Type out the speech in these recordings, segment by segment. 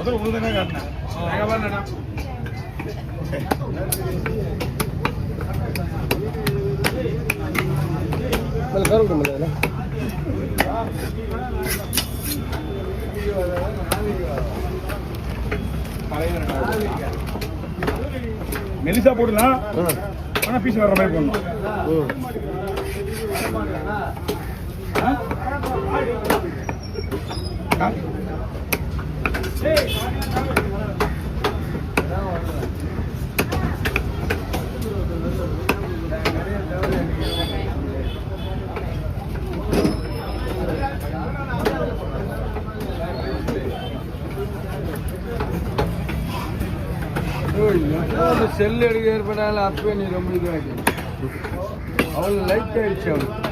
முதல்ல உங்களுக்கு தானே காட்டினேன். மெலிசா போடலாம், ஆனா பீஸ் வர்ற மாதிரி போடணும். செல் எடுக்க ஏற்பட்டாலும் அப்பவே நீ ரொம்ப இதுவாக அவள் லைட் ஆயிடுச்சு அவளுக்கு.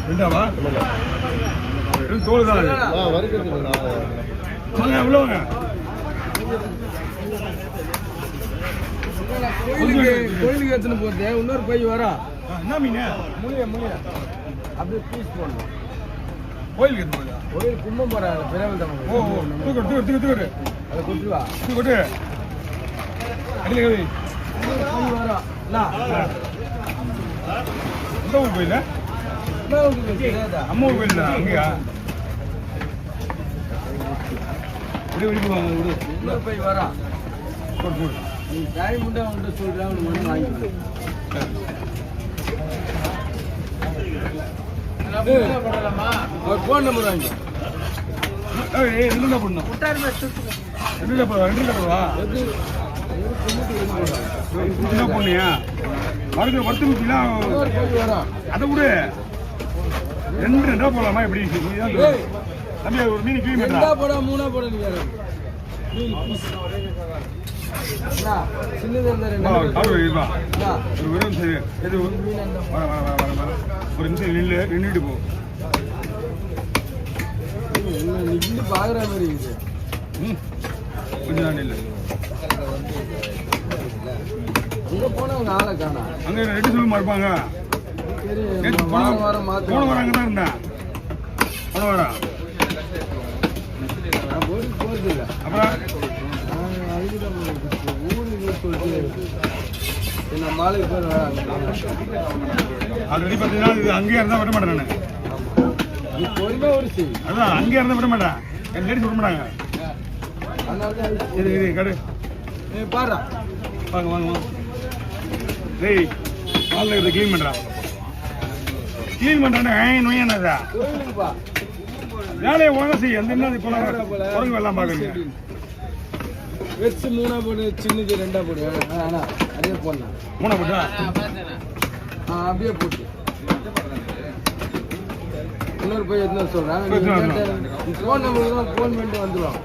ரெண்டாவா தோல் தான் எவ்வளோங்க? கோயிலுக்கு எடுத்துன்னு போட்டு இன்னொரு பை வரா. என்ன மீன்? முழிய அப்படியே பீஸ் போடணும். கோயிலுக்கு எடுத்து போதா? கோயில் கும்பம் போறாங்க பிறகு தான். ஓ தூக்கு அதை கொடுத்துருவா. கொட்டு அடியில் கவி வரா. எந்த ஊர் கோயில்? அம்மா ஊர் கோயில் தான். அங்கேயா? இன்னொரு பை வரா. நீ டைம் உண்டு அவன்கிட்ட சொல்றேன், அவனுக்கு வந்து வாங்கிக்கோ. அவர் ஃபோன் நம்பர் வாங்கி என்ன பண்ணணும்? ரெண்டு போடுவா என்ன பொண்ணியா வறுத்து ஊற்றினா அதை விடு. ரெண்டா போடலாமா? எப்படி தம்பி ஒரு மீன் கிளீன் பண்ணா போட மூணா போட சின்னது ஒரு நிமிஷம் நின்றுட்டு போ. நின்று பாக்குற மாதிரி இருக்குது. கொஞ்ச நாள் இல்லை அங்க போனவங்க ஆளை காணா. அங்க ரெண்டு சொல்லுமா இருப்பாங்க. போன வாரம் அங்கே தான் இருந்தேன். போன வாரம் போறது இல்லை. அப்புறம் மாலைக்கு பேர் ஆல்ரெடி பார்த்தீங்கன்னா இது அங்கேயே இருந்தால் விட மாட்டேன் நான். அதான் அங்கேயே இருந்தால் விட மாட்டேன். என் லேடிஸ் விட மாட்டாங்க. இது கடை பாரு வாங்க வாங்க டேய் காலையில் இதை க்ளீன் பண்ணுறான். க்ளீன் பண்ணுறேன்னா நோயானதா வேலையை ஒழுங்காக செய்ய. அந்த என்ன குரங்கு எல்லாம் பார்க்குறீங்க. வெச்சு மூணா போடு, சின்னது ரெண்டா போடு. அதே போடலாம். மூணா போட்டா அப்படியே போட்டு இன்னொரு போய் எதுனா சொல்றேன். ஃபோன் நம்பருக்கு தான் ஃபோன் பண்ணிட்டு வந்துடுவான்.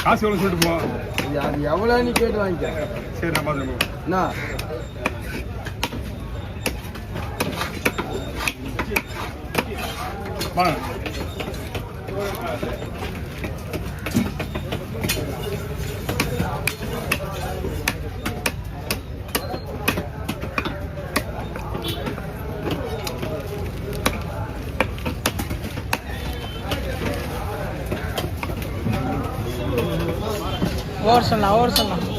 காசு எவ்வளோ சொல்லிட்டு போ. அது எவ்வளோ நீ கேட்டு வாங்கிக்க. சரி நான் பார்த்துக்கோ. என்ன வாங்க ஓவர் சொல்லலாம்